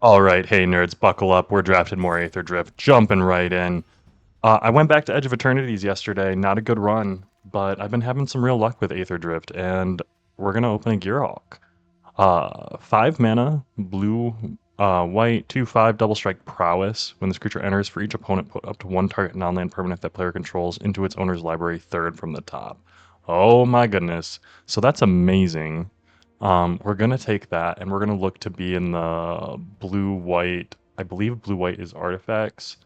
All right, hey nerds, buckle up. We're drafting more Aetherdrift, jumping right in. I went back to Edge of Eternities yesterday. Not a good run, but I've been having some real luck with Aetherdrift, and we're gonna open a Gearhulk. 5 mana, blue, white, 2/5, double strike prowess. When this creature enters, for each opponent, put up to one target non-land permanent that player controls into its owner's library, third from the top. Oh my goodness! So that's amazing. We're gonna take that, and we're gonna look to be in the blue-white. I believe blue-white is artifacts.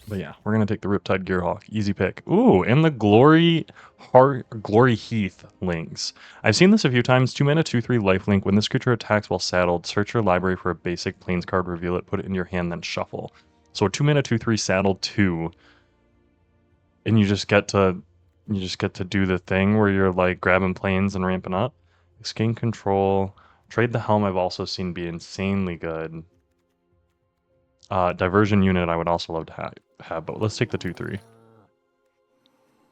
But yeah, we're gonna take the Riptide Gearhawk. Easy pick. Ooh, and the Glory Heath links. I've seen this a few times. 2 mana, 2/3 lifelink. When this creature attacks while saddled, search your library for a basic plains card, reveal it, put it in your hand, then shuffle. So a 2 mana, 2/3 saddled 2, and you just get to do the thing where you're like grabbing plains and ramping up. Skin control. Trade the Helm I've also seen be insanely good. Diversion unit I would also love to have, but let's take the 2/3.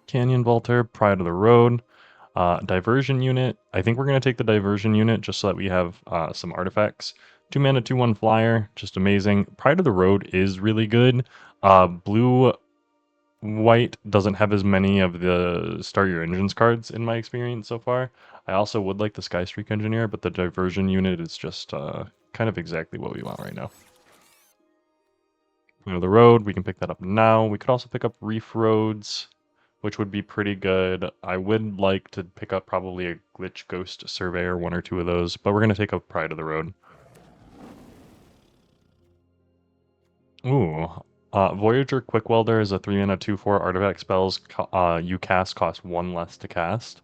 Canyon Vaulter, Pride of the Road, Diversion Unit. I think we're going to take the Diversion Unit just so that we have some artifacts. 2 mana, 2/1 flyer, just amazing. Pride of the Road is really good. Blue White doesn't have as many of the Start Your Engines cards in my experience so far. I also would like the Skystreak Engineer, but the Diversion Unit is just kind of exactly what we want right now. The road, we can pick that up now. We could also pick up Reef Roads, which would be pretty good. I would like to pick up probably a Glitch Ghost Surveyor, 1 or 2 of those, but we're going to take up Pride of the Road. Ooh. Voyager Quick Welder is a 3 mana 2/4 artifact spells you cast cost 1 less to cast.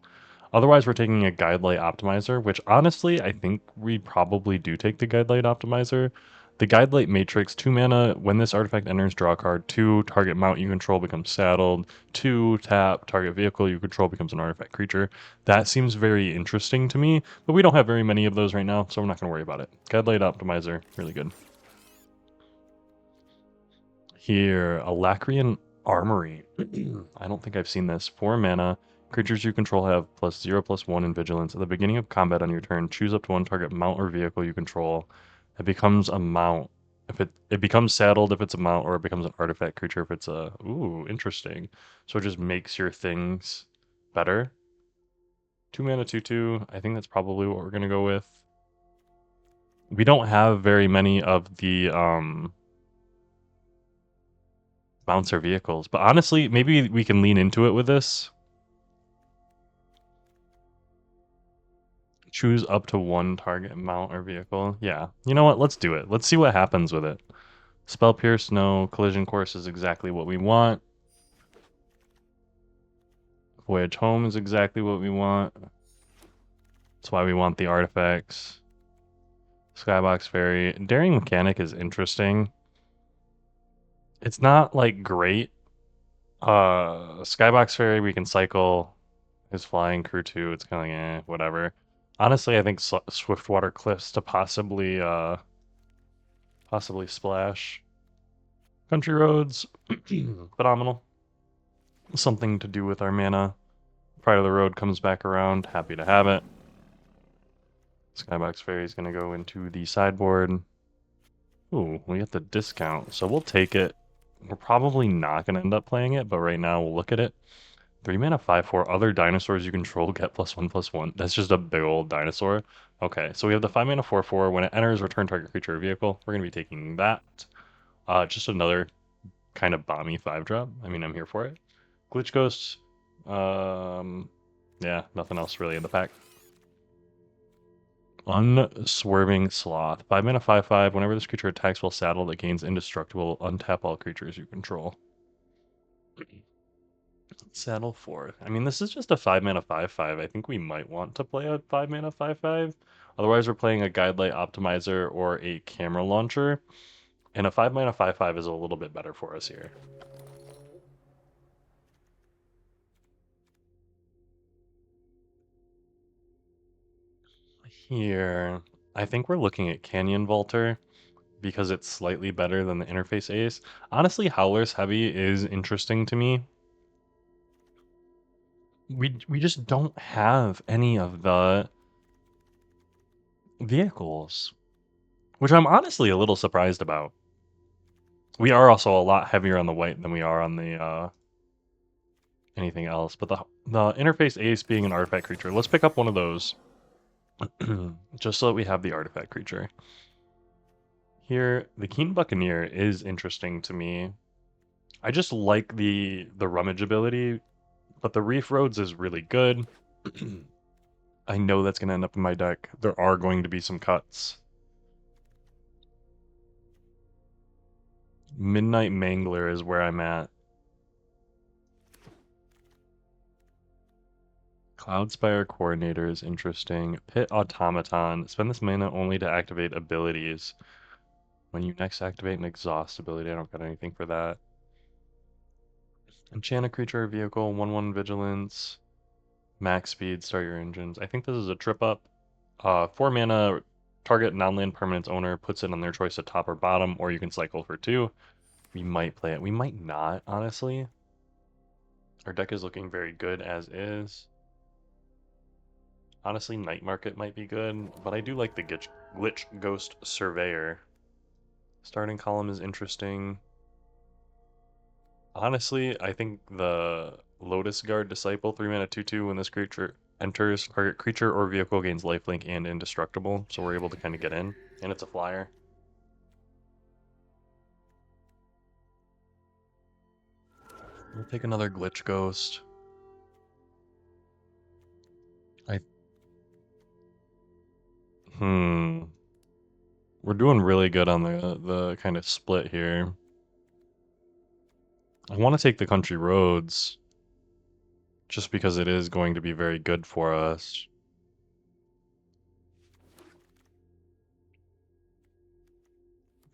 Otherwise, we're taking a Guidelight Optimizer, which honestly, I think we probably do take the Guidelight Optimizer. The Guidelight Matrix, 2 mana, when this artifact enters, draw a card. 2, target mount you control becomes saddled. 2, tap, target vehicle you control becomes an artifact creature. That seems very interesting to me, but we don't have very many of those right now, so we're not going to worry about it. Guidelight Optimizer, really good. Here, Alacrian Armory. I don't think I've seen this. 4 mana. Creatures you control have +0/+1 in vigilance. At the beginning of combat on your turn, choose up to one target mount or vehicle you control. It becomes a mount. If it becomes saddled if it's a mount, or it becomes an artifact creature if it's a... Ooh, interesting. So it just makes your things better. 2 mana, 2/2. I think that's probably what we're going to go with. We don't have very many of the mounts or vehicles. But honestly, maybe we can lean into it with this. Choose up to one target mount or vehicle. Yeah. You know what? Let's do it. Let's see what happens with it. Spell Pierce, no. Collision Course is exactly what we want. Voyage Home is exactly what we want. That's why we want the artifacts. Skybox Fairy. Daring Mechanic is interesting. It's not, like, great. Skybox Fairy, we can cycle his Flying Crew too. It's kind of like, whatever. Honestly, I think Swiftwater Cliffs to possibly splash. Country Roads, phenomenal. Something to do with our mana. Pride of the Road comes back around. Happy to have it. Skybox Fairy is going to go into the sideboard. Ooh, we get the discount, so we'll take it. We're probably not going to end up playing it, but right now we'll look at it. 3 mana, 5/4. Other dinosaurs you control get +1/+1. That's just a big old dinosaur. Okay, so we have the 5 mana, 4/4. When it enters, return target creature or vehicle. We're going to be taking that. Just another kind of bomby 5-drop. I mean, I'm here for it. Glitch Ghosts. Yeah, nothing else really in the pack. Unswerving Sloth. 5 mana, 5/5. Whenever this creature attacks while saddled, it gains indestructible. Untap all creatures you control. Saddle 4. I mean, this is just a 5 mana, 5/5. I think we might want to play a 5 mana, 5/5. Otherwise, we're playing a Guidelight Optimizer or a Camera Launcher. And a 5 mana, 5/5 is a little bit better for us here. Here, I think we're looking at Canyon Vaulter because it's slightly better than the Interface Ace. Honestly, Howler's Heavy is interesting to me. We just don't have any of the vehicles. which I'm honestly a little surprised about. We are also a lot heavier on the white than we are on the anything else. But the interface ace being an artifact creature, let's pick up one of those. Just so that we have the artifact creature. Here, the Keen Buccaneer is interesting to me. I just like the rummage ability, but the Reef Roads is really good. I know that's going to end up in my deck. There are going to be some cuts. Midnight Mangler is where I'm at. Cloudspire Coordinator is interesting. Pit Automaton. Spend this mana only to activate abilities. When you next activate an exhaust ability, I don't got anything for that. Enchant a creature or vehicle, 1/1 vigilance, max speed, start your engines. I think this is a trip up. 4 mana, target non-land permanent's owner puts it on their choice of top or bottom, or you can cycle for 2. We might play it. We might not, honestly. Our deck is looking very good as is. Honestly, Night Market might be good, but I do like the Glitch Ghost Surveyor. Starting column is interesting. Honestly, I think the Lotus Guard Disciple, 3 mana 2/2, when this creature enters, target creature or vehicle gains lifelink and indestructible, so we're able to kind of get in, and it's a flyer. We'll take another Glitch Ghost. We're doing really good on the kind of split here. I want to take the Country Roads, just because it is going to be very good for us.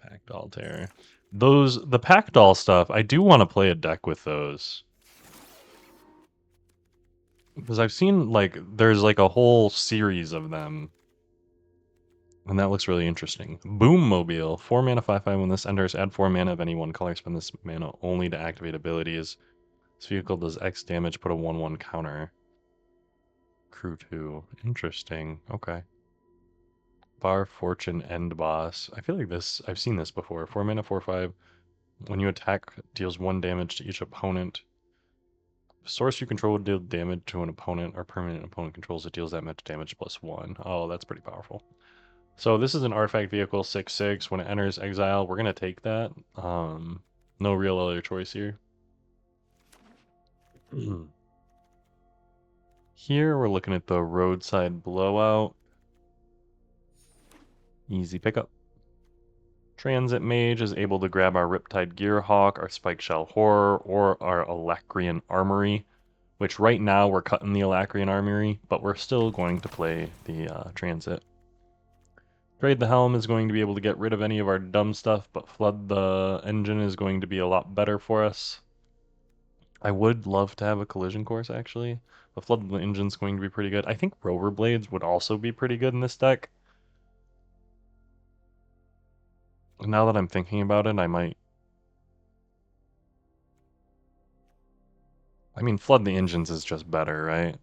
Packed Altair. The Packed All stuff, I do want to play a deck with those. Because I've seen, like, there's like a whole series of them. And that looks really interesting. Boom Mobile. 4 mana 5/5. When this enters, add 4 mana of any one color. Spend this mana only to activate abilities. This vehicle does X damage, put a 1/1 counter. Crew 2. Interesting. Okay. Bar Fortune End Boss. I feel like this, I've seen this before. 4 mana 4/5. When you attack, deals 1 damage to each opponent. Source you control would deal damage to an opponent or permanent opponent controls it deals that much damage plus 1. Oh, that's pretty powerful. So this is an artifact vehicle 6/6. When it enters exile, we're gonna take that. No real other choice here. Here we're looking at the roadside blowout. Easy pickup. Transit Mage is able to grab our Riptide Gearhawk, our Spike Shell Horror, or our Alacrian Armory, which right now we're cutting the Alacrian Armory, but we're still going to play the Transit. Trade the Helm is going to be able to get rid of any of our dumb stuff, but Flood the Engine is going to be a lot better for us. I would love to have a Collision Course, actually. But Flood the Engine is going to be pretty good. I think Rover Blades would also be pretty good in this deck. Now that I'm thinking about it, I might... I mean, Flood the Engines is just better, right?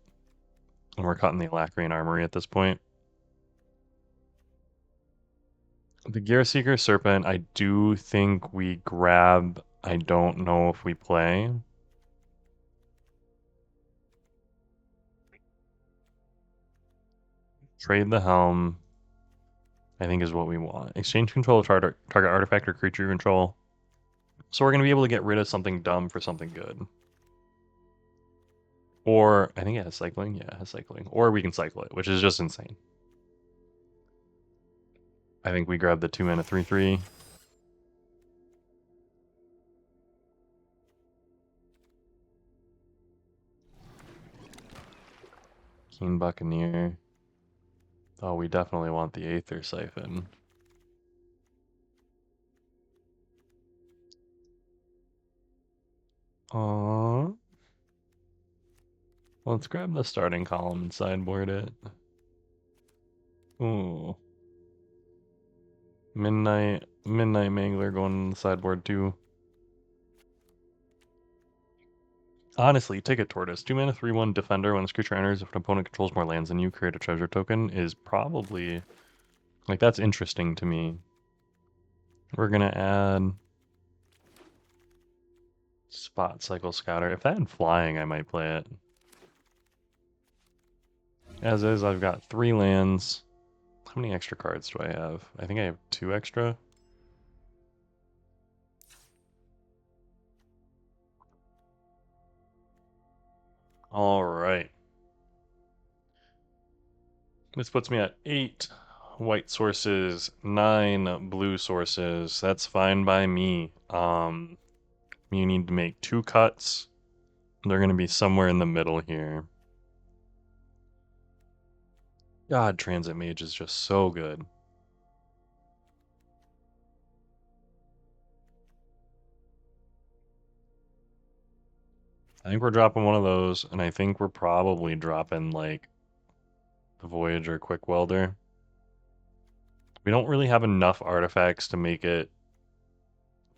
And we're cutting the Alacrian Armory at this point. The Gear Seeker Serpent, I do think we grab. I don't know if we play. Trade the Helm, I think is what we want. Exchange control of target artifact or creature you control. So we're going to be able to get rid of something dumb for something good. Or, I think it has cycling. Yeah, it has cycling. Or we can cycle it, which is just insane. I think we grab the 2 mana 3/3. Keen Buccaneer. Oh, we definitely want the Aether Siphon. Aww. Let's grab the starting column and sideboard it. Ooh. Midnight Mangler going on the sideboard too. Honestly, take a Tortoise. 2 mana 3/1 Defender. When this creature enters, if an opponent controls more lands than you, create a treasure token is probably... Like, that's interesting to me. We're gonna add Spot Cycle Scouter. If that had flying, I might play it. As is, I've got 3 lands. How many extra cards do I have? I think I have 2 extra. Alright. This puts me at 8 white sources, 9 blue sources. That's fine by me. You need to make 2 cuts. They're going to be somewhere in the middle here. God, Transit Mage is just so good. I think we're dropping one of those, and I think we're probably dropping, like, the Voyager Quick Welder. We don't really have enough artifacts to make it,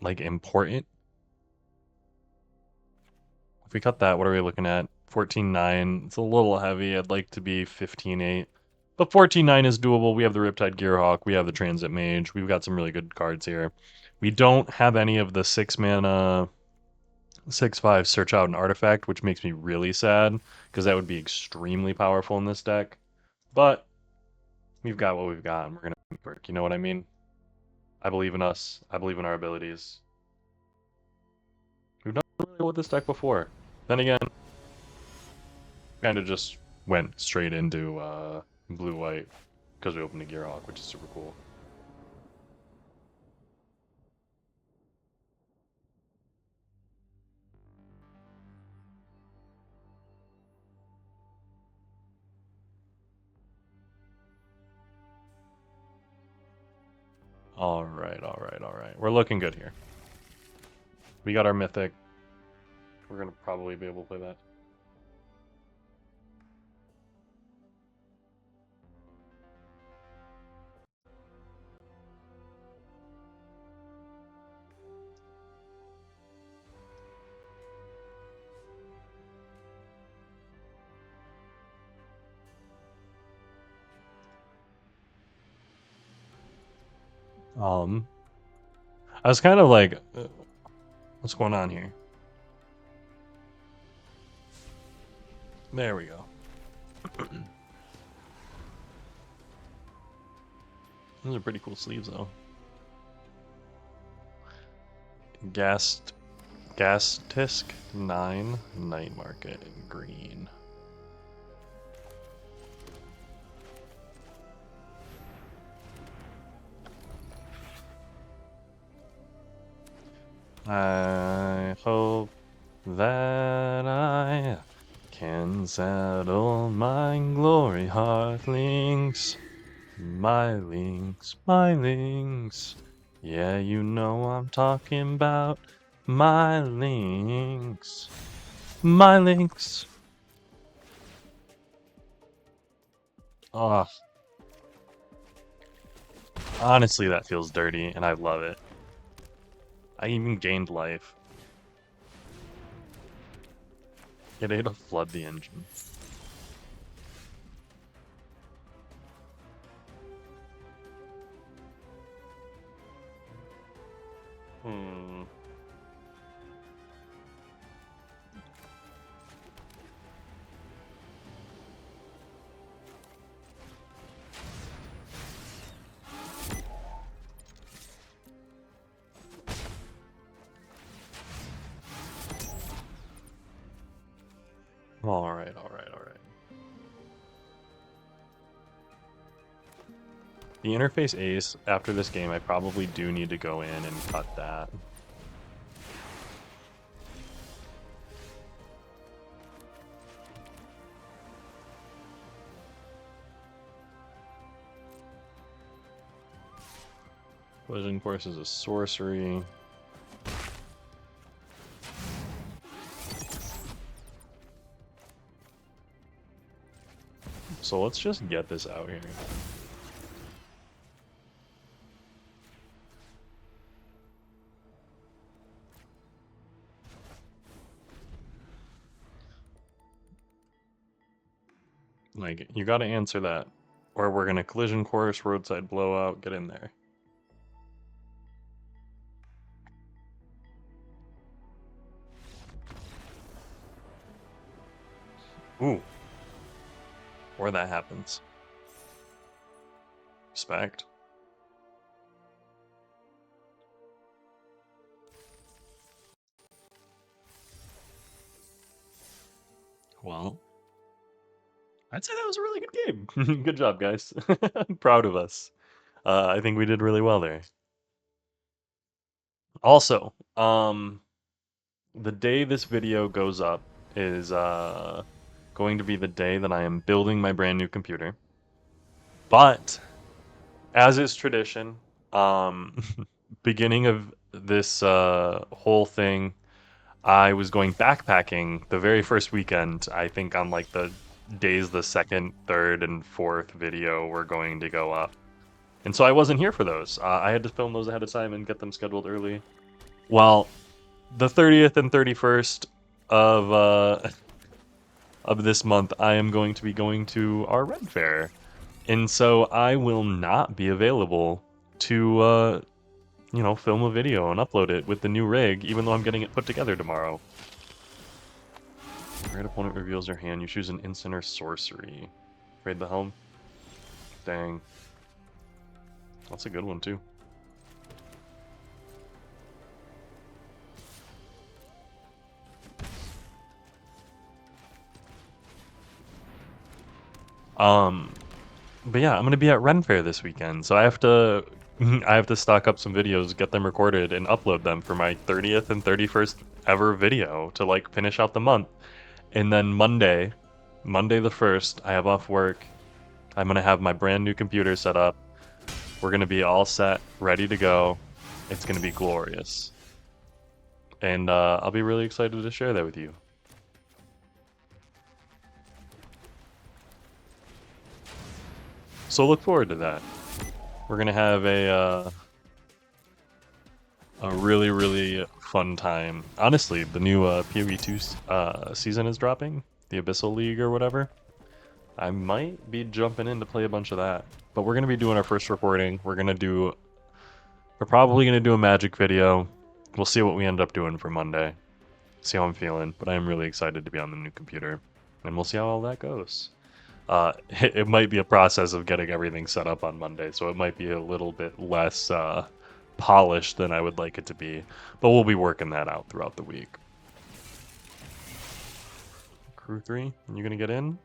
like, important. If we cut that, what are we looking at? 14.9. It's a little heavy. I'd like to be 15.8. But 14.9 is doable. We have the Riptide Gearhawk. We have the Transit Mage. We've got some really good cards here. We don't have any of the 6 mana 6/5 search out an artifact, which makes me really sad because that would be extremely powerful in this deck. But we've got what we've got, and we're gonna make it work. You know what I mean? I believe in us. I believe in our abilities. We've done really well with this deck before. Then again, kind of just went straight into blue-white because we opened a Gearhawk, which is super cool. All right, all right, all right. We're looking good here. We got our Mythic. We're gonna probably be able to play that. I was kind of like, what's going on here? There we go. Those are pretty cool sleeves, though. Gas Tisk 9, Night Market, green. I hope that I can settle my glory heart links. My links, my links. Yeah, you know I'm talking about my links. My links. Oh, honestly, that feels dirty, and I love it. I even gained life. Get A to flood the engine. Hmm. Alright, alright, alright. The interface ace, after this game, I probably do need to go in and cut that. Collision Course is a sorcery. So let's just get this out here. Like, you gotta answer that. Or we're gonna Collision Course, Roadside Blowout, get in there. Ooh. Or that happens. Respect. Well, I'd say that was a really good game. Good job, guys. I'm proud of us. I think we did really well there. Also, the day this video goes up is going to be the day that I am building my brand new computer. But as is tradition, um, beginning of this whole thing, I was going backpacking the very first weekend. I think on like the days the second, third, and fourth video were going to go up. And so I wasn't here for those. I had to film those ahead of time and get them scheduled early. Well, the 30th and 31st of this month, I am going to be going to our Red Fair. And so I will not be available to film a video and upload it with the new rig, even though I'm getting it put together tomorrow. Great opponent reveals their hand. You choose an instant or sorcery. Trade the helm. Dang. That's a good one, too. But yeah, I'm gonna be at Ren Fair this weekend, so I have to I have to stock up some videos, get them recorded, and upload them for my 30th and 31st ever video to like finish out the month. And then Monday the 1st, I have off work. I'm gonna have my brand new computer set up. We're gonna be all set, ready to go. It's gonna be glorious. And I'll be really excited to share that with you. So look forward to that. We're gonna have a really, really fun time. Honestly, the new PoE2 season is dropping, the Abyssal League or whatever. I might be jumping in to play a bunch of that. But we're gonna be doing our first recording. We're probably gonna do a Magic video. We'll see what we end up doing for Monday. See how I'm feeling. But I am really excited to be on the new computer, and we'll see how all that goes. It might be a process of getting everything set up on Monday, so it might be a little bit less polished than I would like it to be, but we'll be working that out throughout the week. Crew 3, you gonna get in?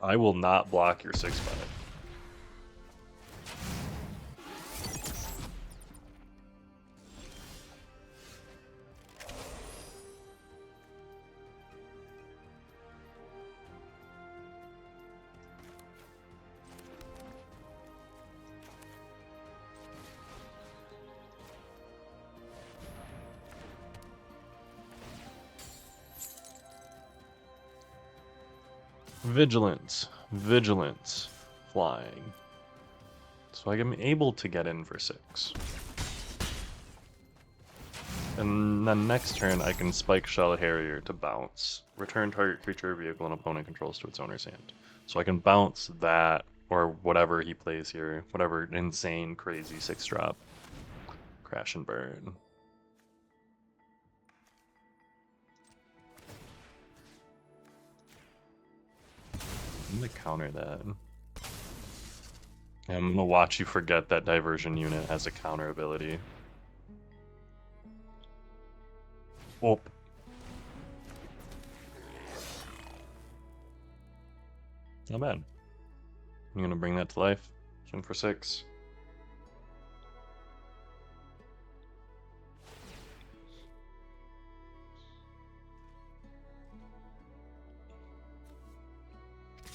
I will not block your 6/5. Vigilance, vigilance, flying. So I am able to get in for 6. And then next turn I can Spike Shell Harrier to bounce. Return target creature, vehicle, and opponent controls to its owner's hand. So I can bounce that, or whatever he plays here, whatever insane, crazy 6-drop. Crash and burn. I'm gonna counter that. I'm gonna watch you forget that Diversion unit has a counter ability. Oh. Not bad. I'm gonna bring that to life. Swing for 6.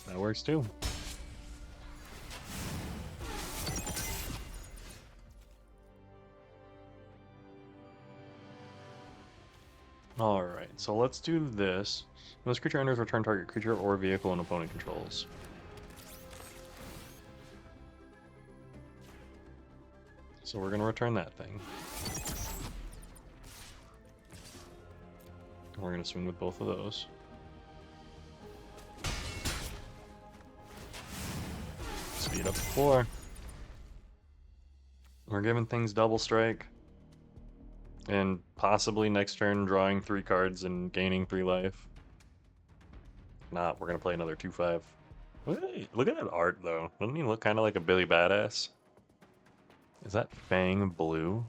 That works too. Alright, so let's do this. When this creature enters, return target creature or vehicle and opponent controls. So we're gonna return that thing. We're gonna swing with both of those. Speed up to 4. We're giving things double strike. And possibly next turn drawing 3 cards and gaining 3 life. If not, we're gonna play another 2/5. Look at that art though. Doesn't he look kind of like a Billy Badass? Is that Fang blue?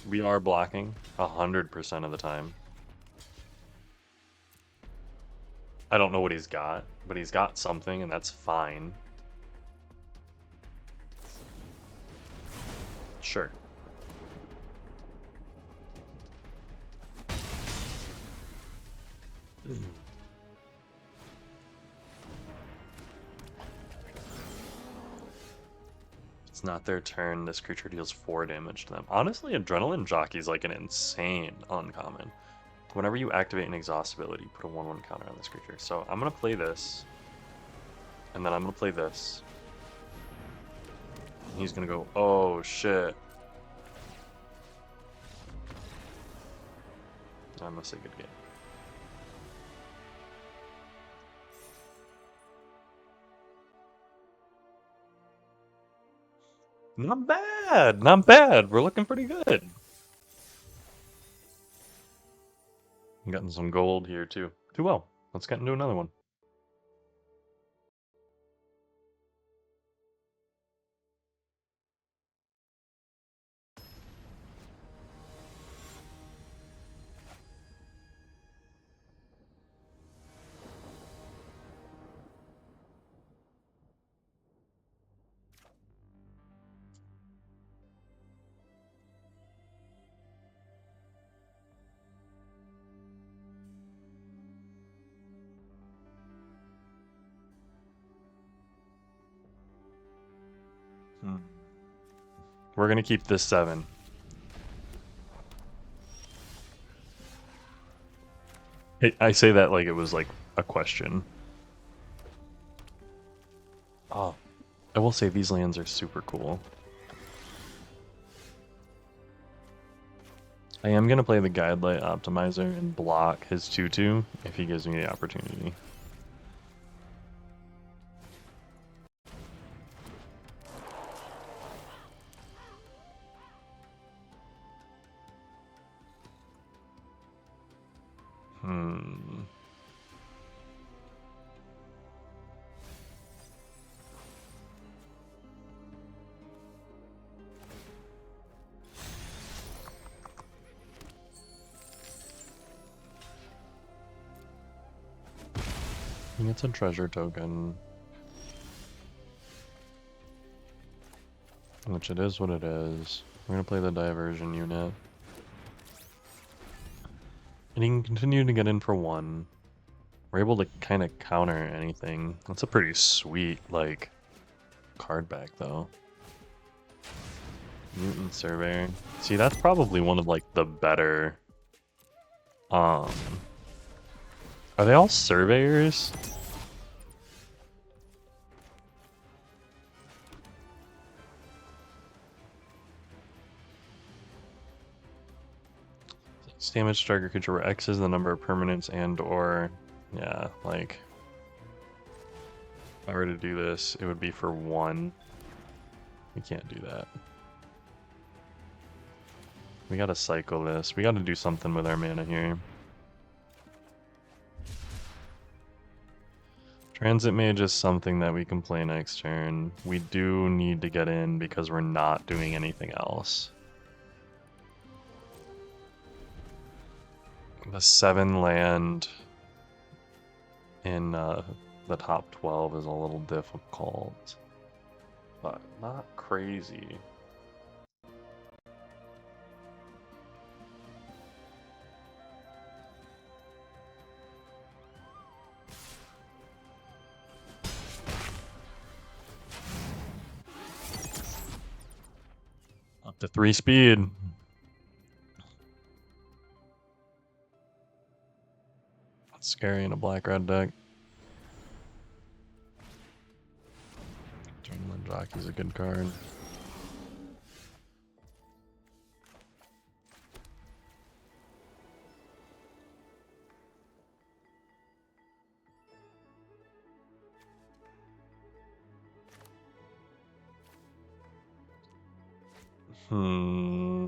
We are blocking 100% of the time. I don't know what he's got, but he's got something, and that's fine. Sure. It's not their turn. This creature deals 4 damage to them. Honestly, Adrenaline Jockey's like an insane uncommon. Whenever you activate an exhaust ability, put a 1/1 counter on this creature. So I'm gonna play this, and then I'm gonna play this. And he's gonna go, oh shit. I'm gonna say good game. Not bad, not bad. We're looking pretty good. I'm getting some gold here too. Too well. Let's get into another one. We're gonna keep this 7. I say that like it was like a question. Oh, I will say these lands are super cool. I am gonna play the Guidelight Optimizer and block his 2/2 if he gives me the opportunity. He gets a treasure token. Which it is what it is. We're gonna play the diversion unit. And he can continue to get in for 1. We're able to kind of counter anything. That's a pretty sweet, like, card back, though. Mutant Surveyor. See, that's probably one of, like, the better... Are they all Surveyors? Damage target creature where X is the number of permanents and or... Yeah, like... If I were to do this, it would be for 1. We can't do that. We gotta cycle this. We gotta do something with our mana here. Transit Mage is something that we can play next turn. We do need to get in because we're not doing anything else. The 7 land in the top 12 is a little difficult, but not crazy. Up to 3 speed. That's scary in a black-red deck. Adrenaline Jockey's a good card. Hmm.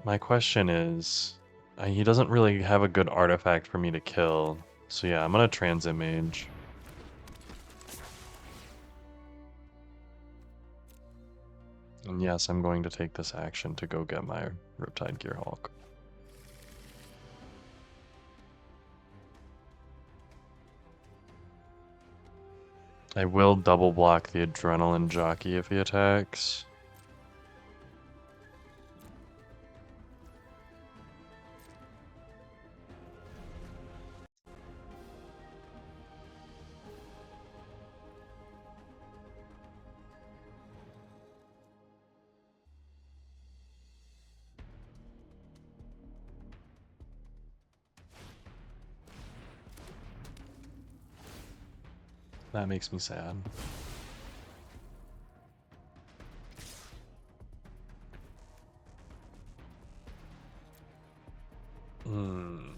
My question is, he doesn't really have a good artifact for me to kill. So yeah, I'm gonna Transit Mage. And yes, I'm going to take this action to go get my Riptide Gearhulk. I will double block the Adrenaline Jockey if he attacks. That makes me sad. I'm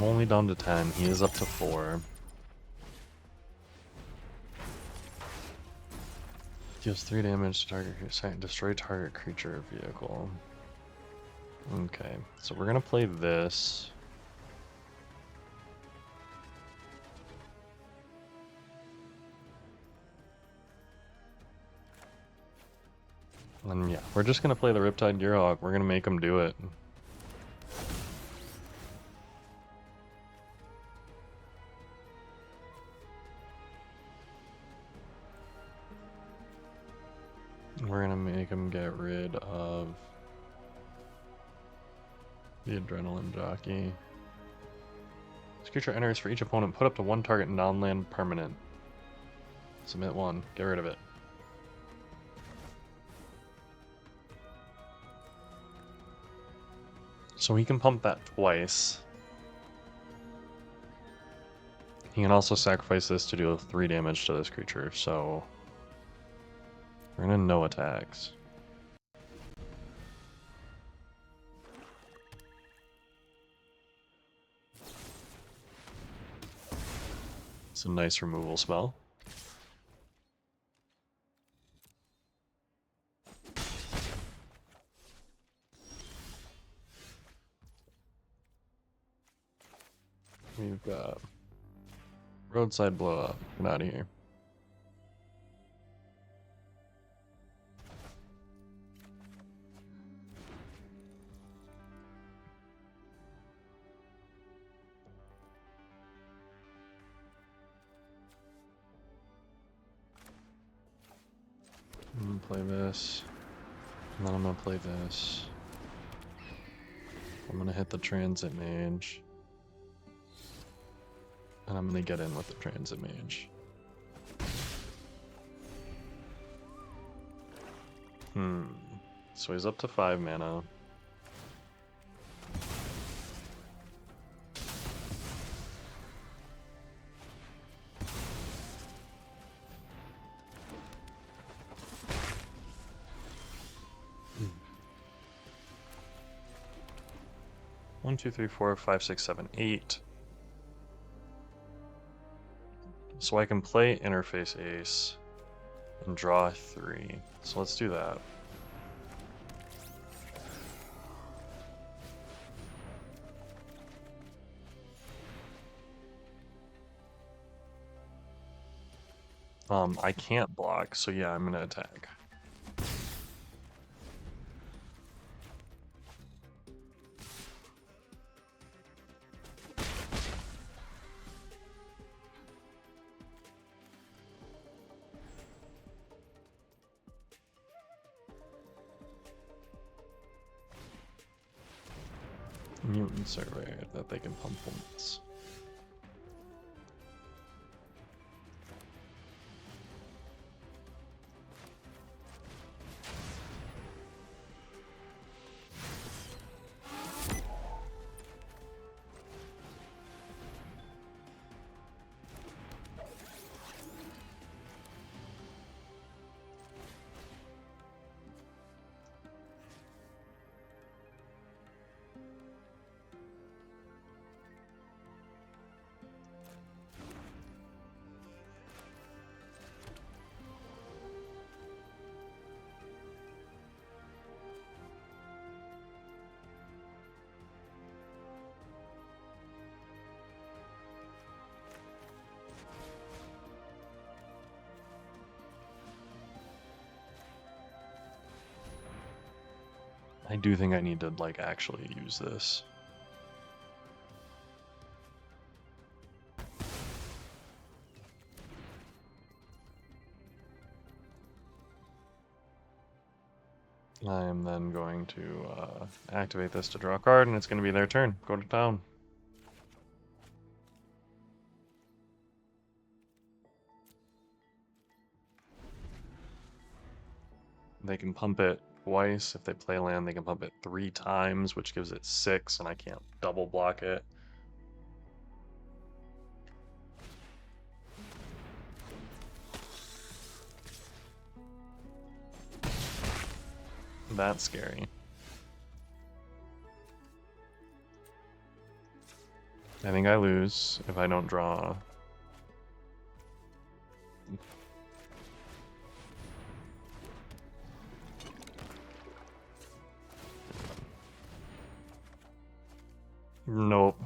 only down to 10. He is up to 4. Deals 3 damage to target, destroy target creature or vehicle. Okay, so we're gonna play this. And yeah, we're just gonna play the Riptide Gearhulk. We're gonna make him do it. We're gonna make him get rid of the Adrenaline Jockey. This creature enters for each opponent. Put up to 1 target non-land permanent. Submit 1. Get rid of it. So he can pump that twice. He can also sacrifice this to deal 3 damage to this creature, so we're gonna no attacks. It's a nice removal spell. We've got Roadside Blow Up. Get out of here. I'm gonna play this. And then I'm gonna play this. I'm gonna hit the Transit Mage. And I'm gonna get in with the Transit Mage. So he's up to 5 mana. One, two, three, four, five, six, seven, 8. So I can play Interface Ace and draw 3. So let's do that. I can't block, so yeah, I'm gonna attack. Mutants are rare that they can pump once. I do think I need to, like, actually use this. I am then going to activate this to draw a card, and it's going to be their turn. Go to town. They can pump it twice. If they play land, they can pump it 3 times, which gives it 6, and I can't double block it. That's scary. I think I lose if I don't draw. Nope.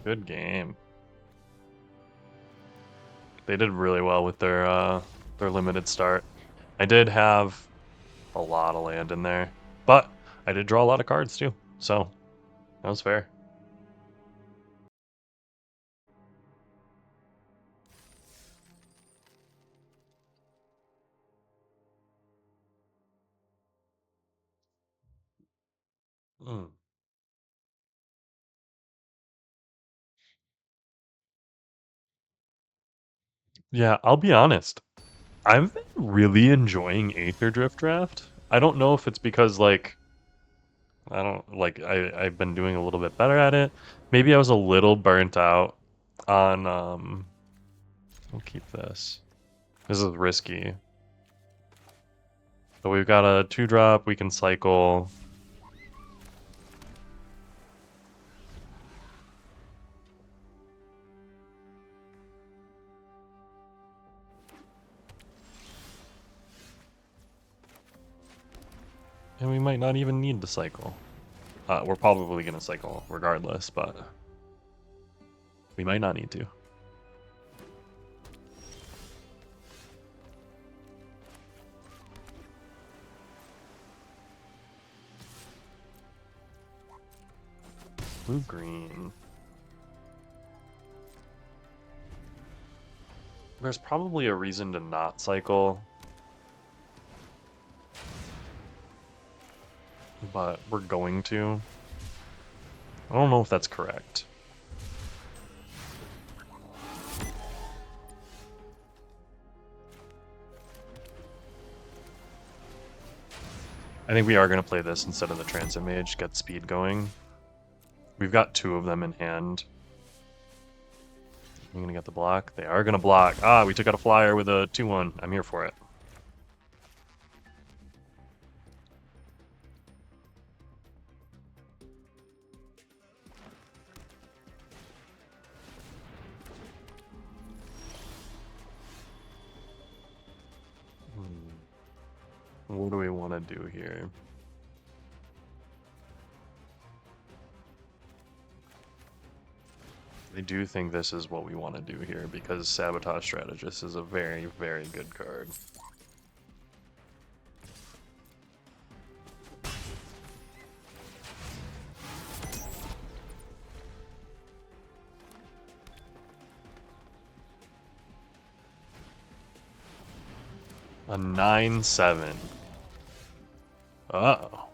Good game. They did really well with their limited start. I did have a lot of land in there, but I did draw a lot of cards too, so that was fair. Mm. Yeah, I'll be honest. I've been really enjoying Aetherdrift draft. I don't know if it's because like I don't like I've been doing a little bit better at it. Maybe I was a little burnt out on we'll keep this. This is risky. But we've got a 2-drop, we can cycle. And we might not even need to cycle. We're probably going to cycle regardless, but we might not need to. Blue-green. There's probably a reason to not cycle. But we're going to. I don't know if that's correct. I think we are going to play this instead of the Transit Mage, get speed going. We've got 2 of them in hand. I'm going to get the block. They are going to block. Ah, we took out a flyer with a 2-1. I'm here for it. What do we want to do here? I do think this is what we want to do here because Sabotage Strategist is a very, very good card. A 9/7. Uh-oh.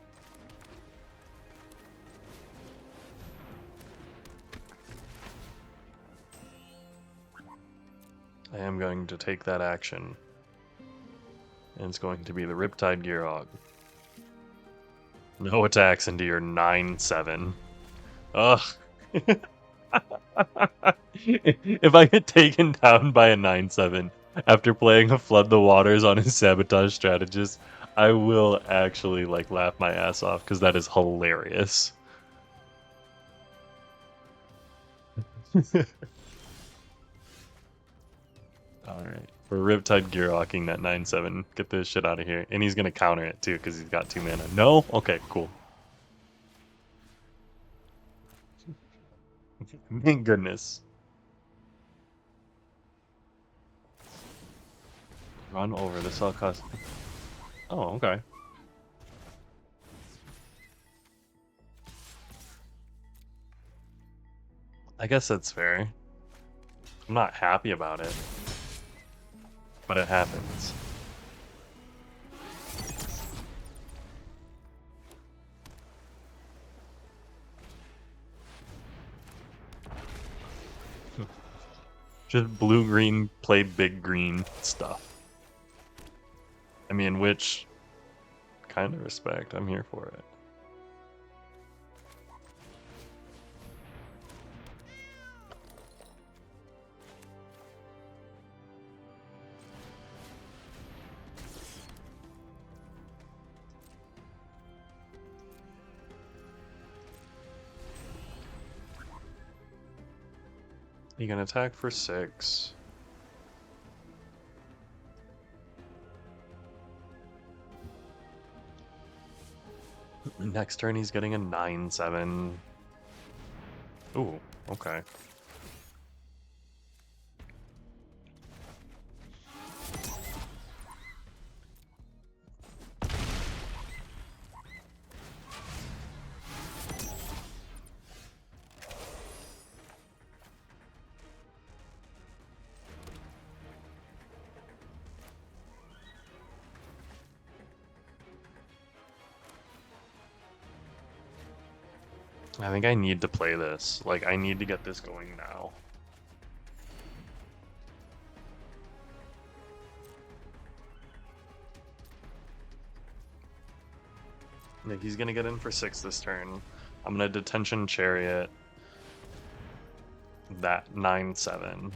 I am going to take that action. And it's going to be the Riptide Gearhog. No attacks into your 9/7. Ugh. If I get taken down by a 9/7 after playing a Flood the Waters on his Sabotage Strategist, I will actually like laugh my ass off because that is hilarious. Alright. For Riptide Gearhawking that 9/7, get this shit out of here. And he's gonna counter it too because he's got 2 mana. No? Okay, cool. Thank goodness. Run over the cell cost. Oh, okay. I guess that's fair. I'm not happy about it, but it happens. Just blue-green, play big green stuff. I mean, which kind of respect, I'm here for it. You can attack for 6. Next turn he's getting a 9/7. Ooh, okay. I think I need to play this. Like, I need to get this going now. Like, he's gonna get in for 6 this turn. I'm gonna Detention Chariot that 9/7.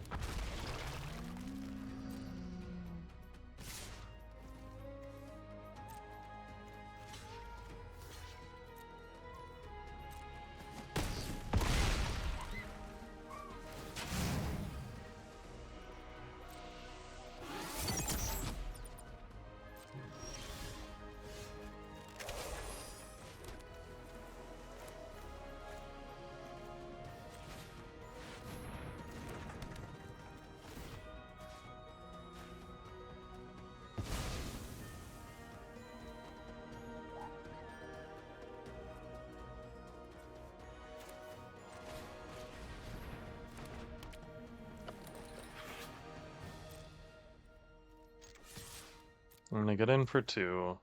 I'm gonna get in for 2.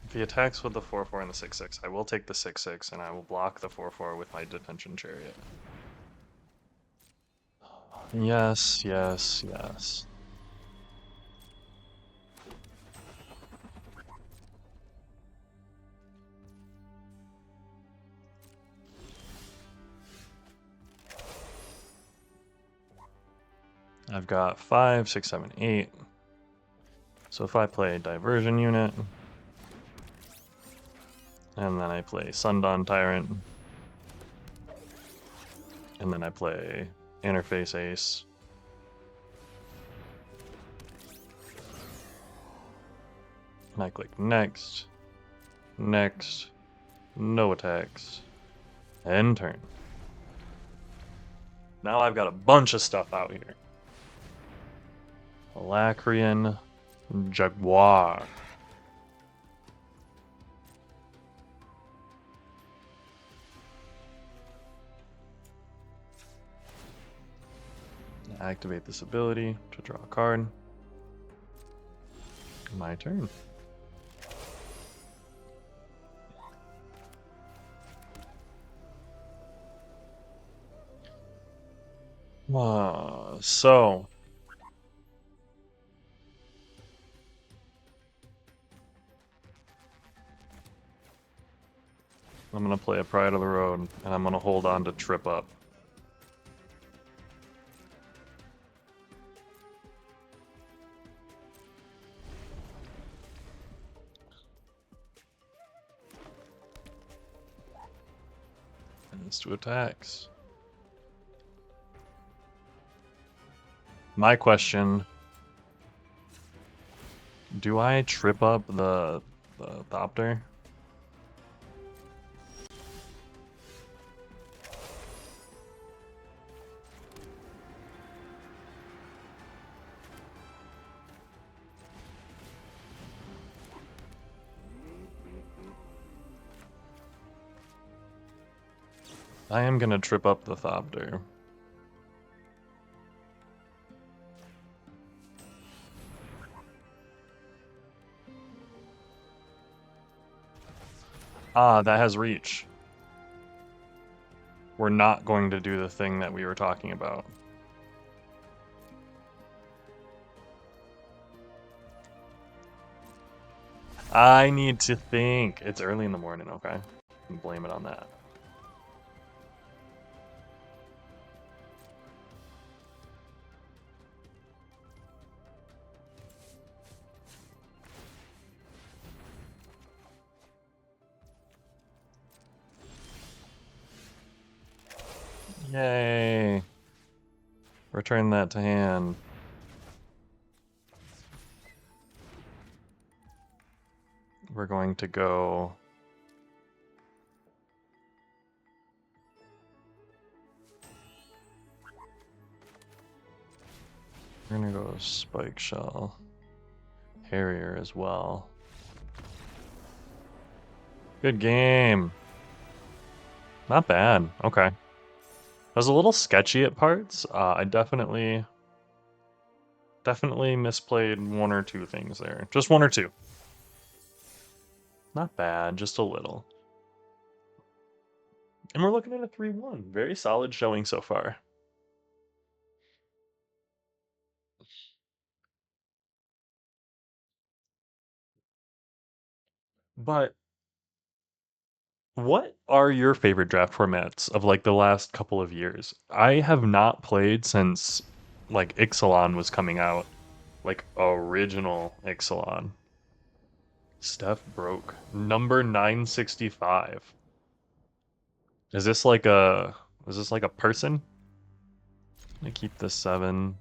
If he attacks with the 4/4 and the 6/6, I will take the 6/6 and I will block the 4/4 with my Detention Chariot. Yes, yes, yes. I've got 5, 6, 7, 8. So if I play Diversion Unit, and then I play Sundawn Tyrant, and then I play Interface Ace, and I click Next, Next, no attacks, end turn. Now I've got a bunch of stuff out here. Alacrian Jaguar. Activate this ability to draw a card. My turn. So I'm gonna play a Pride of the Road, and I'm gonna hold on to Trip Up. And it's 2 attacks. My question: do I Trip Up the Thopter? I am gonna trip up the Thopter. Ah, that has reach. We're not going to do the thing that we were talking about. I need to think. It's early in the morning, okay? Blame it on that. Yay. Return that to hand. We're going to go... We're gonna go Spike Shell. Harrier as well. Good game. Not bad. Okay. I was a little sketchy at parts. I definitely misplayed one or two things there. Just one or two. Not bad, just a little. And we're looking at a 3-1. Very solid showing so far. But what are your favorite draft formats of like the last couple of years? I have not played since like Ixalan was coming out. Like original Ixalan. Steph broke. Number 965. Is this like a person? Let me keep this 7.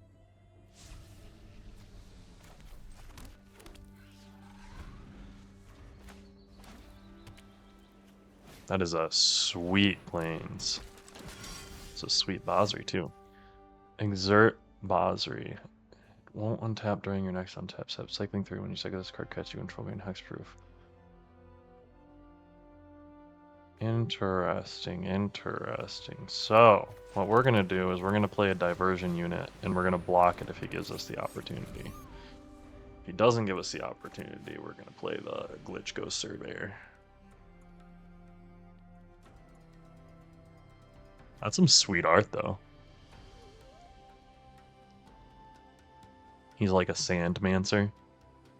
That is a sweet plains. It's a sweet Basri too. Exert Basri. Won't untap during your next untap step. Cycling through when you cycle this card cuts you control being hexproof. Interesting, interesting. So, what we're going to do is we're going to play a diversion unit, and we're going to block it if he gives us the opportunity. If he doesn't give us the opportunity, we're going to play the Glitch Ghost Surveyor. That's some sweet art, though. He's like a Sandmancer.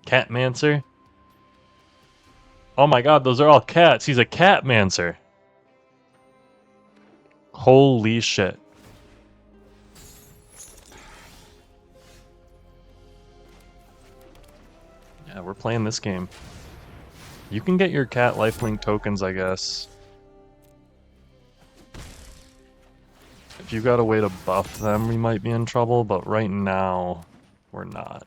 Catmancer? Oh my god, those are all cats. He's a Catmancer. Holy shit. Yeah, we're playing this game. You can get your cat lifelink tokens, I guess. If you got a way to buff them, we might be in trouble, but right now, we're not.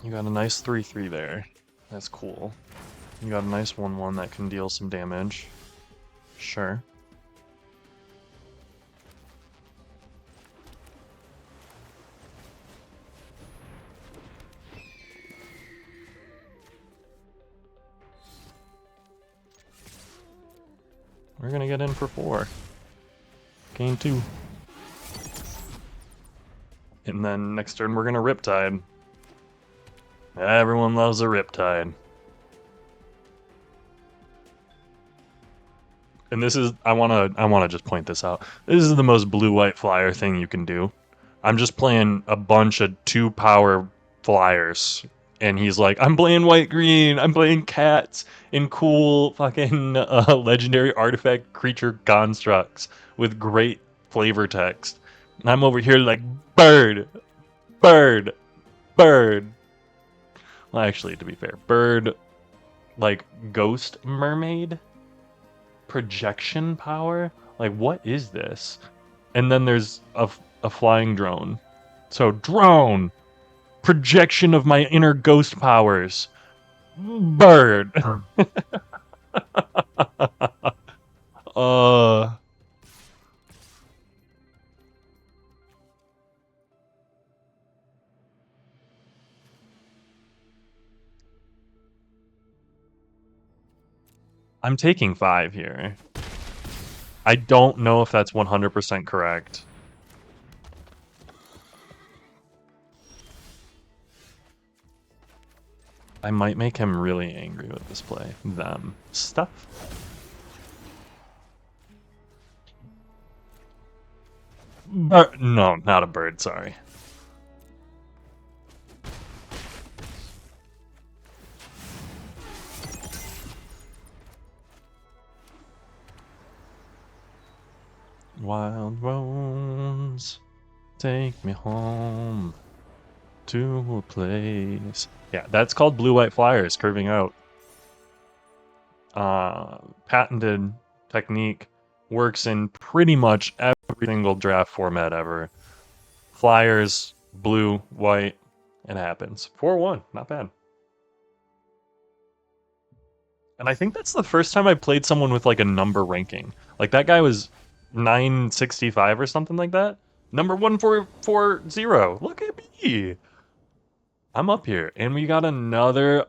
You got a nice 3-3 there. That's cool. You got a nice 1-1 that can deal some damage. Sure. We're gonna get in for 4. Gain 2. And then next turn we're gonna Riptide. Everyone loves a Riptide. And this is, I wanna just point this out. This is the most blue-white flyer thing you can do. I'm just playing a bunch of 2-power flyers. And he's like, I'm playing white-green, I'm playing cats in cool fucking legendary artifact creature constructs with great flavor text. And I'm over here like, bird, bird, bird. Well, actually, to be fair, bird, like ghost mermaid, projection power. Like, what is this? And then there's a flying drone. So drone, projection of my inner ghost powers. Bird. uh I'm taking 5 here. I don't know if that's 100% correct. I might make him really angry with this play. Them. Stuff. No, not a bird, sorry. Wild roads, take me home to a place. Yeah, that's called blue-white flyers, curving out. Patented technique, works in pretty much every single draft format ever. Flyers, blue, white, it happens. 4-1, not bad. And I think that's the first time I played someone with like a number ranking. Like that guy was 965 or something like that. Number 1440. Look at me. I'm up here. And we got another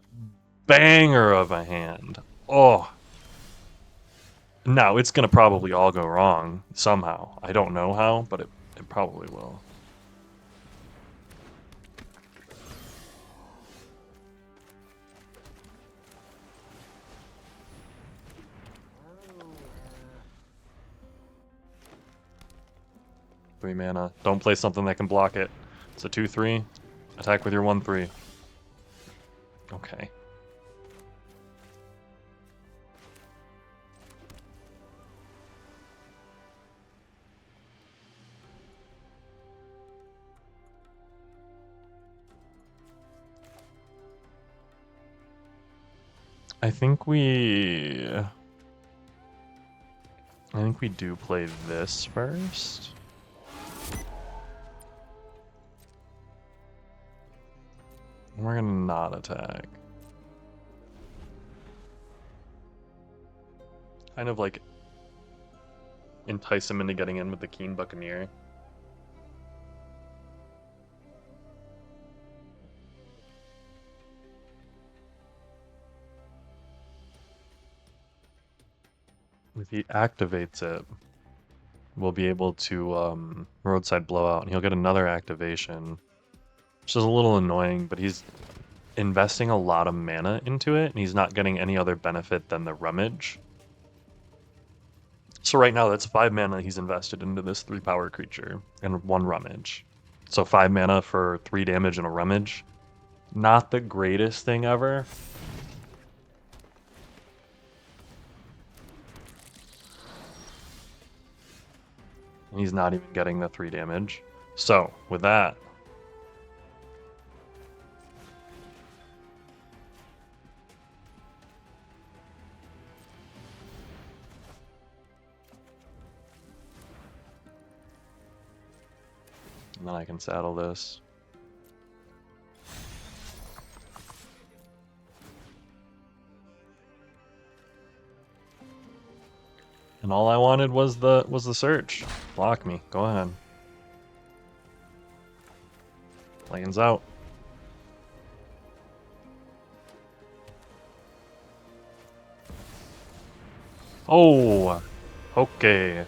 banger of a hand. Oh. Now, it's going to probably all go wrong somehow. I don't know how, but it probably will. Three mana. Don't play something that can block it. It's a 2-3. Attack with your 1-3. Okay. I think we do play this first. We're gonna not attack. Kind of like entice him into getting in with the Keen Buccaneer. If he activates it, we'll be able to roadside blowout, and he'll get another activation, which is a little annoying, but he's investing a lot of mana into it, and he's not getting any other benefit than the rummage. So right now, that's 5 mana he's invested into this 3-power creature, and 1 rummage. So 5 mana for 3 damage and a rummage. Not the greatest thing ever. And he's not even getting the 3 damage. So, with that, and then I can saddle this. And all I wanted was the search. Block me. Go ahead. Lands out. Oh, okay.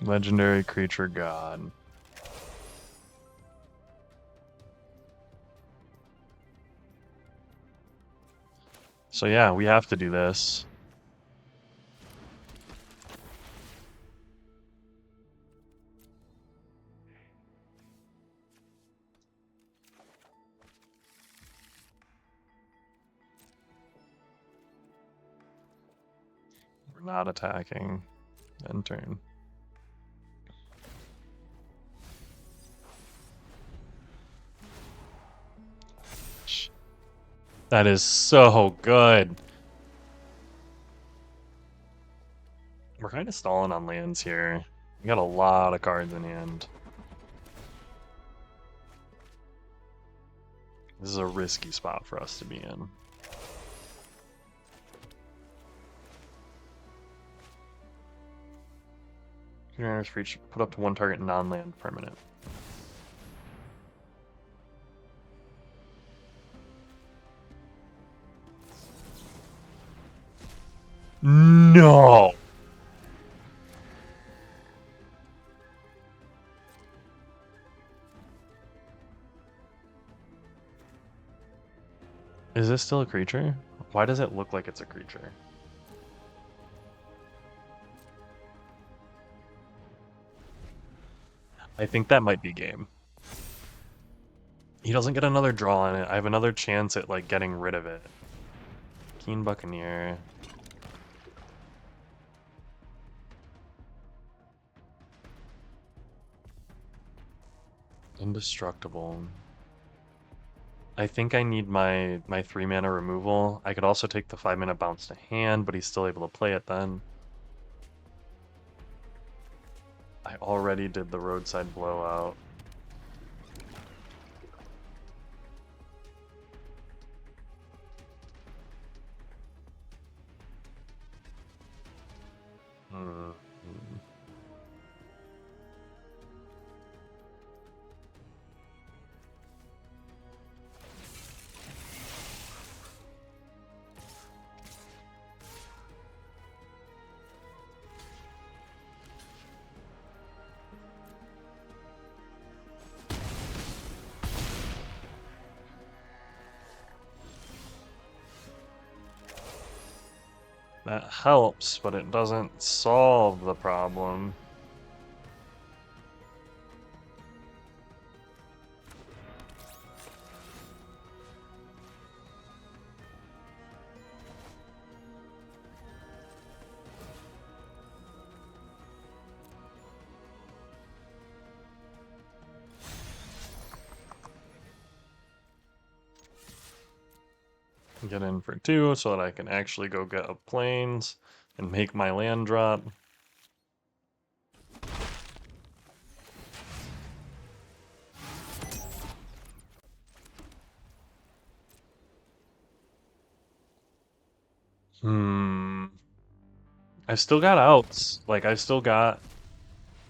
Legendary creature god. So yeah, we have to do this. We're not attacking. End turn. That is so good. We're kind of stalling on lands here. We got a lot of cards in hand. This is a risky spot for us to be in. Generators for each put up to 1 target non-land permanent. No! Is this still a creature? Why does it look like it's a creature? I think that might be game. He doesn't get another draw on it. I have another chance at, like, getting rid of it. Keen Buccaneer. Indestructible. I think I need my 3-mana removal. I could also take the 5-mana bounce to hand, but he's still able to play it then. I already did the roadside blowout. Hmm. That helps, but it doesn't solve the problem. Get in for 2 so that I can actually go get a plains and make my land drop. I've still got outs. Like, I've still got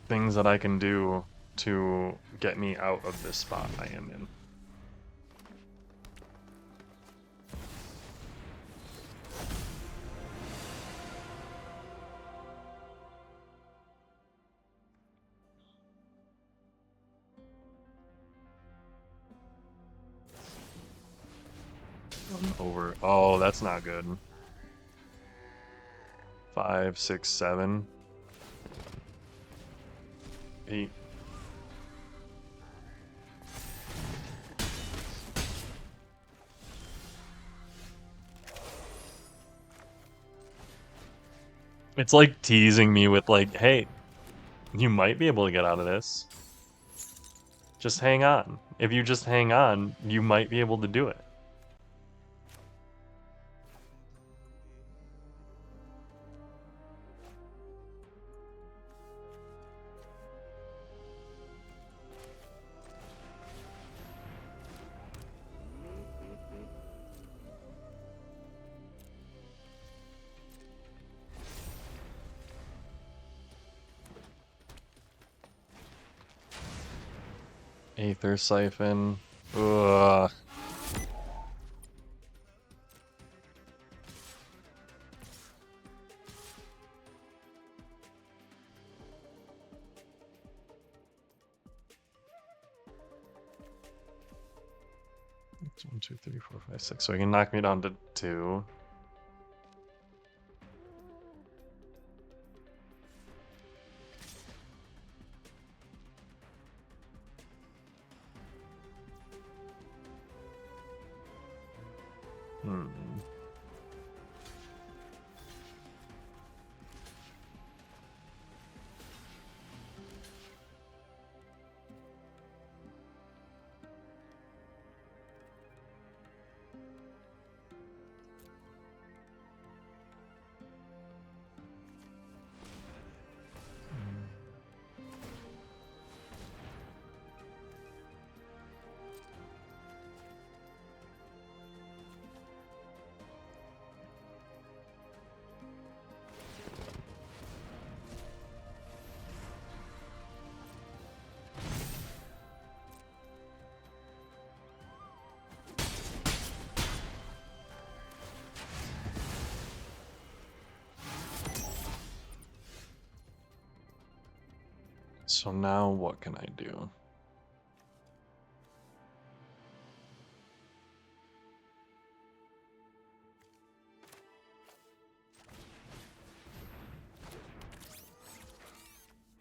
things that I can do to get me out of this spot I am in. Over. Oh, that's not good. 5, 6, 7, 8. It's like teasing me with, like, hey, you might be able to get out of this. Just hang on. If you just hang on, you might be able to do it. Aether Siphon. Ugh. It's 1, 2, 3, 4, 5, 6. So he can knock me down to 2. Hmm. So now what can I do?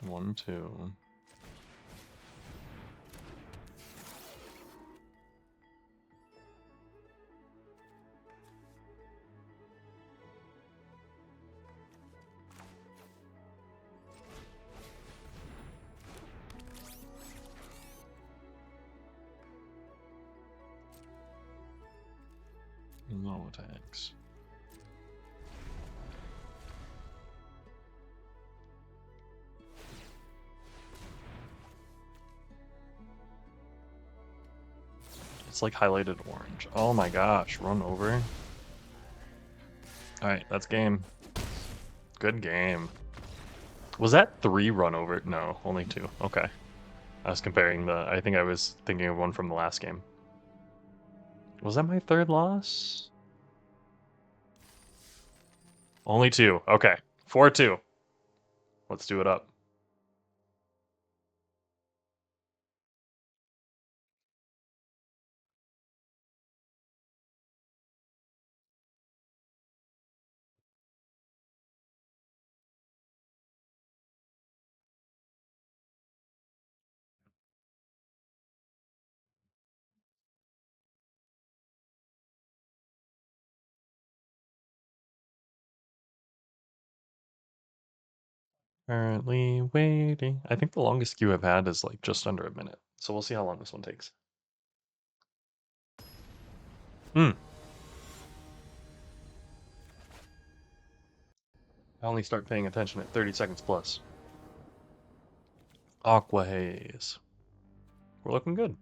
One, two. No attacks. It's like highlighted orange. Oh my gosh, run over. Alright, that's game. Good game. Was that 3 run over? No, only 2. Okay. I was comparing I think I was thinking of one from the last game. Was that my 3rd loss? Only 2. Okay. 4-2. Let's do it up. Currently waiting. I think the longest queue I've had is like just under a minute. So we'll see how long this one takes. I only start paying attention at 30 seconds plus. Aqua Haze. We're looking good.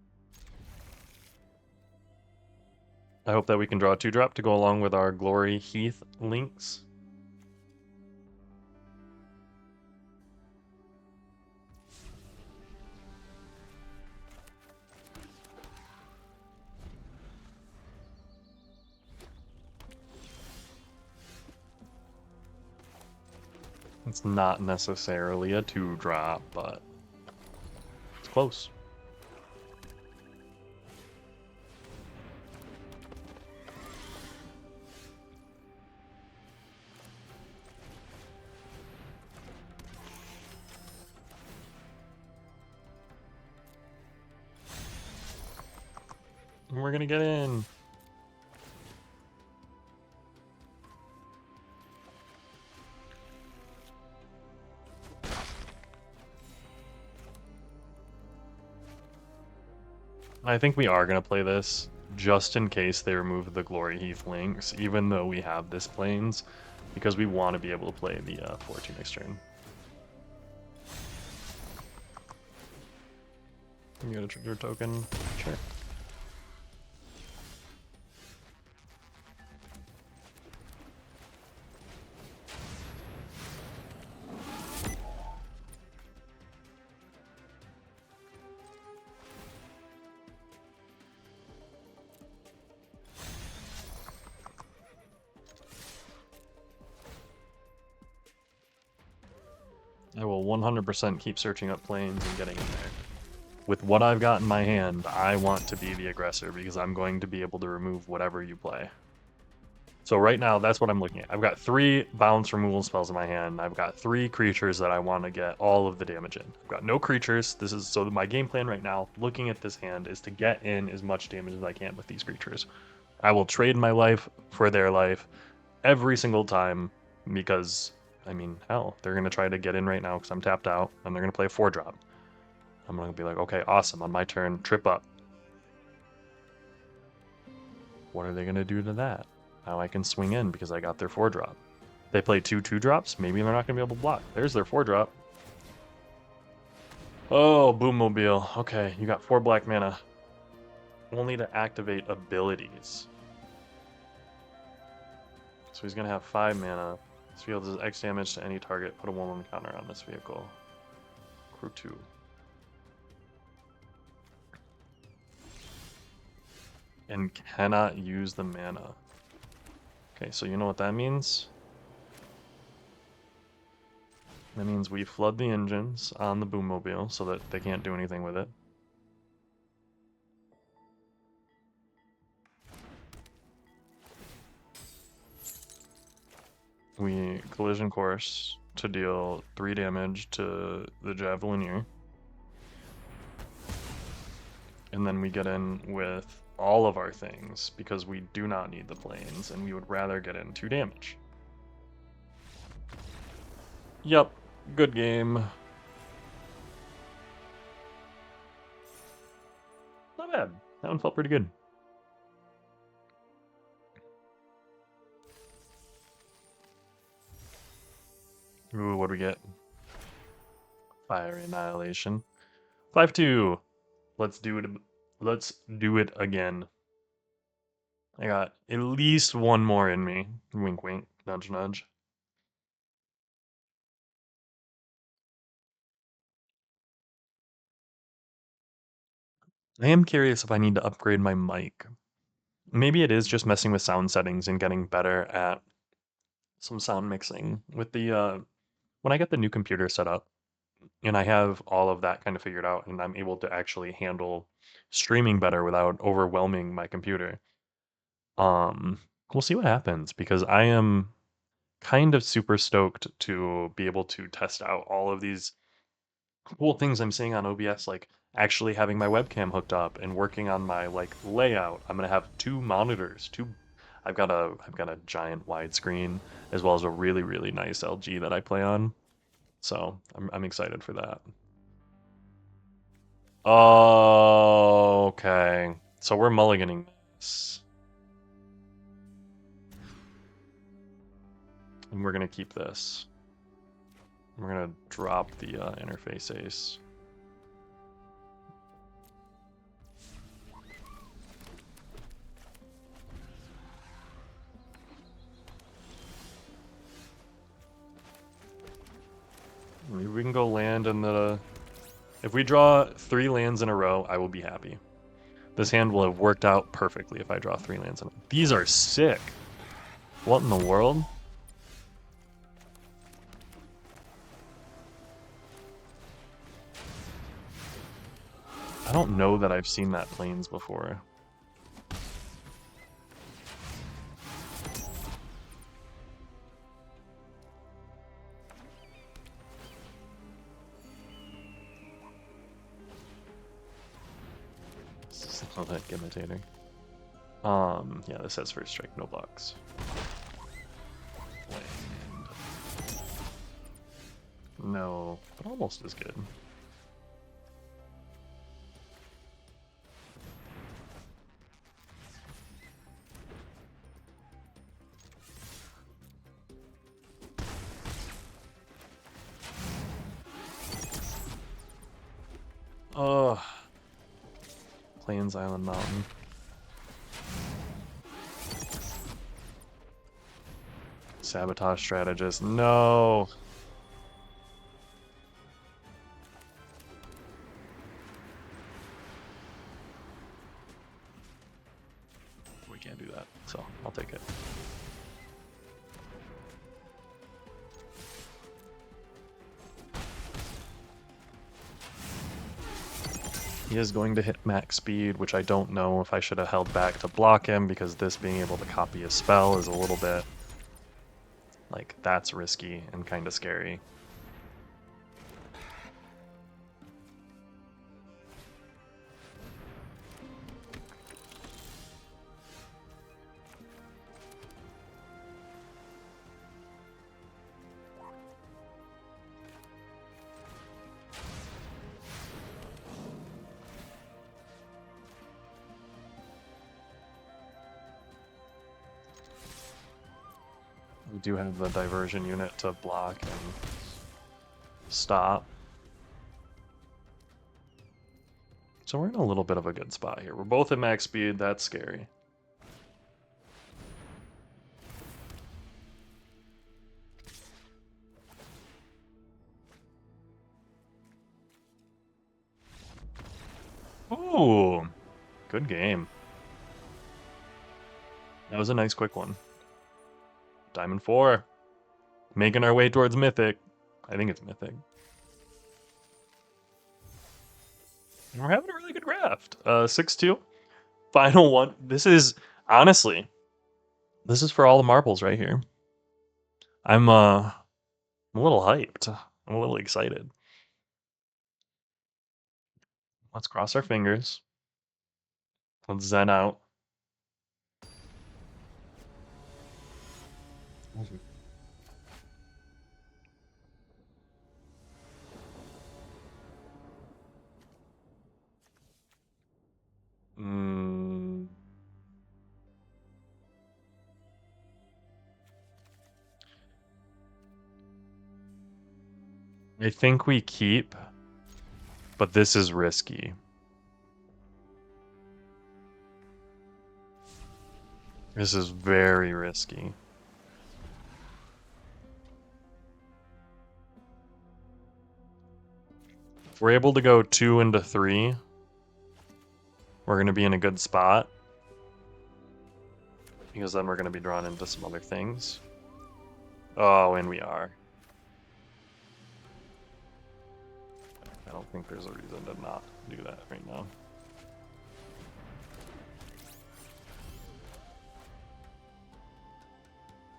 I hope that we can draw a 2-drop to go along with our Glory Heath links. It's not necessarily a 2-drop, but it's close. We're gonna get in. I think we are gonna play this just in case they remove the Glory Heath links, even though we have this Plains, because we want to be able to play the 4-2 next turn. You got a trigger token? Sure. I will 100% keep searching up Plains and getting in there. With what I've got in my hand, I want to be the aggressor because I'm going to be able to remove whatever you play. So right now, that's what I'm looking at. I've got 3 bounce removal spells in my hand. I've got 3 creatures that I want to get all of the damage in. I've got no creatures. So my game plan right now, looking at this hand, is to get in as much damage as I can with these creatures. I will trade my life for their life every single time because, I mean, hell, they're going to try to get in right now because I'm tapped out, and they're going to play a 4-drop. I'm going to be like, okay, awesome, on my turn, trip up. What are they going to do to that? Now I can swing in because I got their 4-drop. They play 2 2-drops, maybe they're not going to be able to block. There's their 4-drop. Oh, Boommobile. Okay, you got 4 black mana. Only to activate abilities. So he's going to have 5 mana. This field does X damage to any target. Put a 1/1 counter on this vehicle. Crew 2. And cannot use the mana. Okay, so you know what that means? That means we flood the engines on the Boommobile so that they can't do anything with it. We collision course to deal 3 damage to the Javelineer. And then we get in with all of our things because we do not need the planes and we would rather get in 2 damage. Yep, good game. Not bad. That one felt pretty good. Ooh, what do we get? Fire Annihilation. 5-2. Let's do it. Let's do it again. I got at least one more in me. Wink, wink. Nudge, nudge. I am curious if I need to upgrade my mic. Maybe it is just messing with sound settings and getting better at some sound mixing. With the when I get the new computer set up and I have all of that kind of figured out and I'm able to actually handle streaming better without overwhelming my computer. We'll see what happens because I am kind of super stoked to be able to test out all of these cool things I'm seeing on OBS, like actually having my webcam hooked up and working on my like layout. I'm gonna have 2 monitors, I've got a giant widescreen as well as a really, really nice LG that I play on. So I'm excited for that. Oh, okay. So we're mulliganing this. And we're gonna keep this. We're gonna drop the interface ace. Maybe we can go land in the... If we draw 3 lands in a row, I will be happy. This hand will have worked out perfectly if I draw 3 lands in a row. These are sick! What in the world? I don't know that I've seen that planes before. Oh, that imitator. Yeah, this has first strike, no blocks. Land. No, but almost as good. Oh, Plains Island Mountain. Sabotage strategist. No. We can't do that, so I'll take it. He is going to hit max speed, which I don't know if I should have held back to block him because this being able to copy a spell is a little bit... like, that's risky and kind of scary. We do have the diversion unit to block and stop. So we're in a little bit of a good spot here. We're both at max speed, that's scary. Ooh, good game. That was a nice quick one. Diamond 4. Making our way towards Mythic. I think it's Mythic. We're having a really good draft. 6-2. Final one. This is, honestly, this is for all the marbles right here. I'm a little hyped. I'm a little excited. Let's cross our fingers. Let's zen out. Mm, I think we keep, but this is risky. This is very risky. If we're able to go 2 into 3, we're going to be in a good spot. Because then we're going to be drawn into some other things. Oh, and we are. I don't think there's a reason to not do that right now.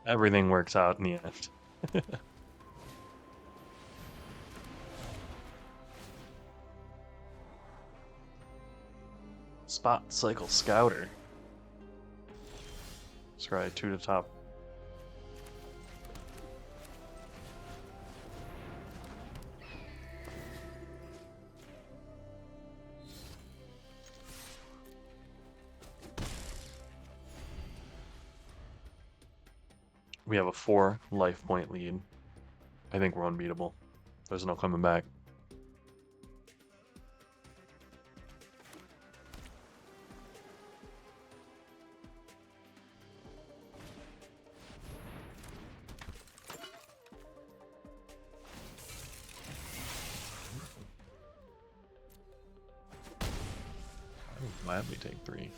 Everything works out in the end. Spot Cycle Scouter. Scry 2 to top. We have a 4 life point lead. I think we're unbeatable. There's no coming back. I would gladly take 3.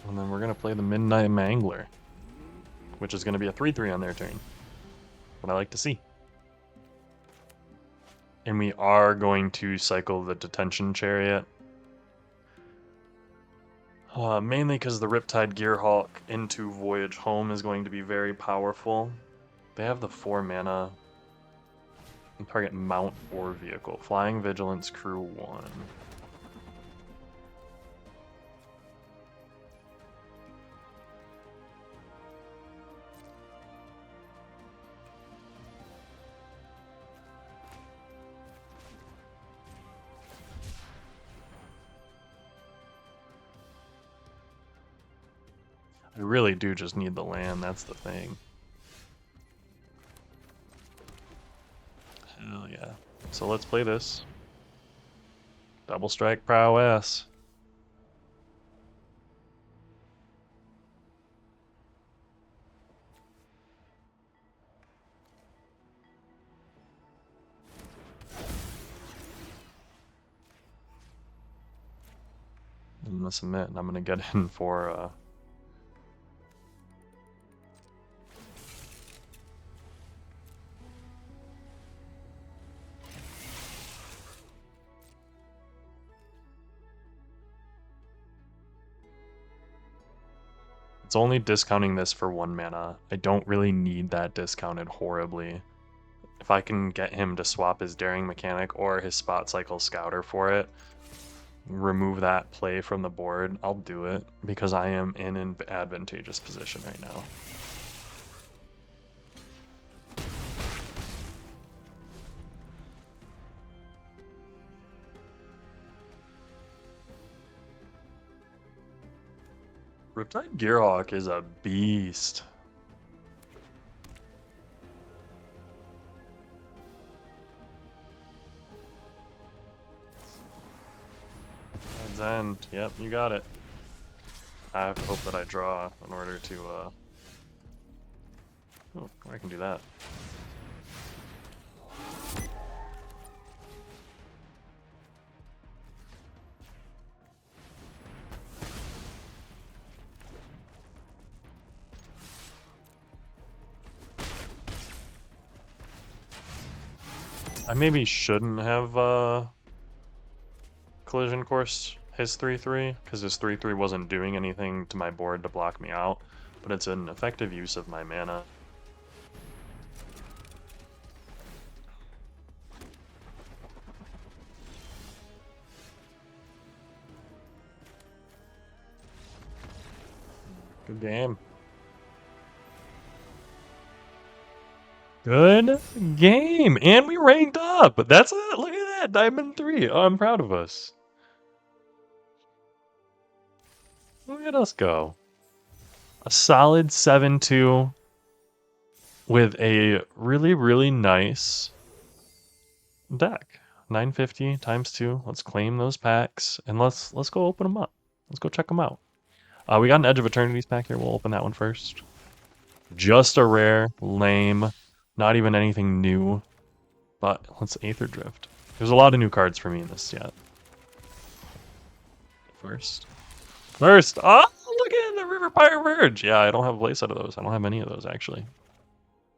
And then we're going to play the Midnight Mangler, which is going to be a 3/3 on their turn. What I like to see. And we are going to cycle the Detention Chariot. Mainly because the Riptide Gearhawk into Voyage Home is going to be very powerful. They have the 4 mana. And target mount or vehicle. Flying Vigilance Crew 1. I really do just need the land, that's the thing. Hell yeah. So let's play this. Double Strike Prowess. I'm gonna submit and I'm gonna get in for it's only discounting this for 1 mana. I don't really need that discounted horribly. If I can get him to swap his Daring Mechanic or his Spot Cycle Scouter for it, remove that play from the board, I'll do it because I am in an advantageous position right now. Riptide Gearhawk is a beast. Heads End. Yep, you got it. I have to hope that I draw in order to oh, I can do that. I maybe shouldn't have collision course his 3/3 because his 3/3 wasn't doing anything to my board to block me out, but it's an effective use of my mana. Good game. Good game, and we ranked up. That's it. Look at that, Diamond 3. Oh, I'm proud of us. Look at us go. A solid 7-2 with a really, really nice deck. 950 times 2. Let's claim those packs and let's go open them up. Let's go check them out. We got an Edge of Eternities pack here. We'll open that one first. Just a rare, lame, not even anything new. But let's Aetherdrift. There's a lot of new cards for me in this yet. First. Oh, look at the River Pyre Verge. Yeah, I don't have a playset of those. I don't have any of those, actually.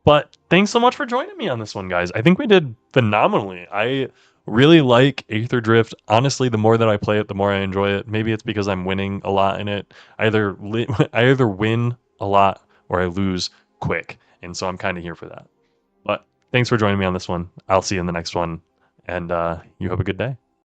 But thanks so much for joining me on this one, guys. I think we did phenomenally. I really like Aetherdrift. Honestly, the more that I play it, the more I enjoy it. Maybe it's because I'm winning a lot in it. I either win a lot or I lose quick. And so I'm kind of here for that. But thanks for joining me on this one. I'll see you in the next one. And you have a good day.